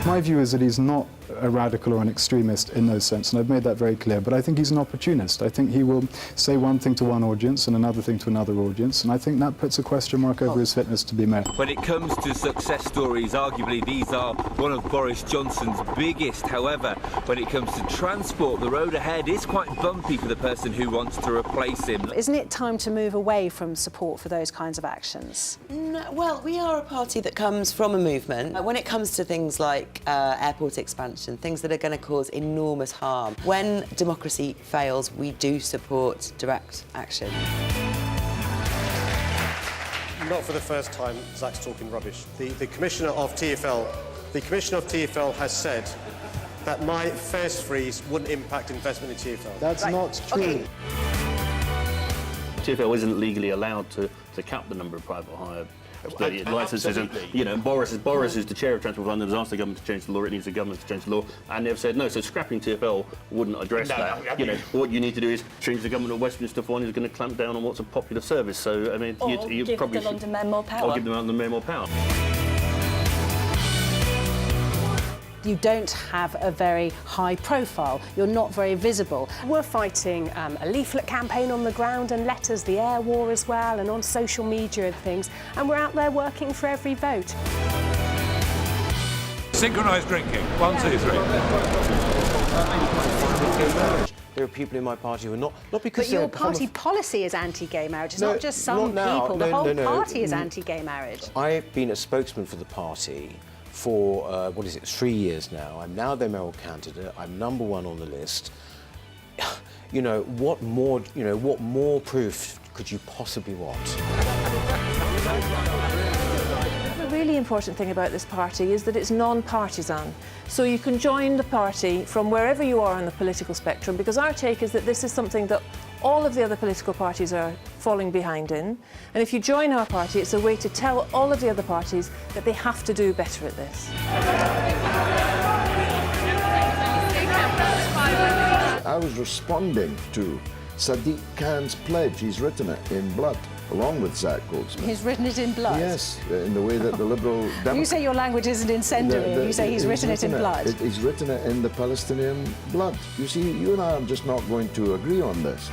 My view is that he's not a radical or an extremist in those sense, and I've made that very clear, but I think he's an opportunist. I think he will say one thing to one audience and another thing to another audience, and I think that puts a question mark over his fitness to be mayor. When it comes to success stories, arguably these are one of Boris Johnson's biggest. However, when it comes to transport, the road ahead is quite bumpy for the person who wants to replace him. Isn't it time to move away from support for those kinds of actions? No, well, we are a party that comes from a movement. When it comes to things like airport expansion, things that are going to cause enormous harm, when democracy fails, we do support direct action. Not for the first time, Zach's talking rubbish. The Commissioner of TfL has said that my fares freeze wouldn't impact investment in TfL. That's not true. Okay. TfL isn't legally allowed to cap the number of private hire licences, and you know, Boris is the chair of Transport Fund, and has asked the government to change the law. It needs the government to change the law, and they've said no. So scrapping TfL wouldn't address that. You know, what you need to do is change the government of Westminster for one who's going to clamp down on what's a popular service. So I mean, you give probably the London Mayor more power. Or give the London Mayor more power. You don't have a very high profile, you're not very visible. We're fighting a leaflet campaign on the ground and letters, the air war as well, and on social media and things, and we're out there working for every vote. Synchronised drinking. 1, 2, 3. There are people in my party who are not because But your party policy is anti-gay marriage. It's not just some now. people. The whole party is anti-gay marriage. I've been a spokesman for the party for, 3 years now. I'm now their mayoral candidate. I'm -- 1 on the list. You know, what more proof could you possibly want? The really important thing about this party is that it's non-partisan. So you can join the party from wherever you are on the political spectrum, because our take is that this is something that all of the other political parties are falling behind in. And if you join our party, it's a way to tell all of the other parties that they have to do better at this. I was responding to Sadiq Khan's pledge. He's written it in blood, along with Zach Goldsmith. He's written it in blood? Yes, in the way that the Liberal You say your language isn't incendiary, you say he's written it in blood. He's written it in the Palestinian blood. You see, you and I are just not going to agree on this.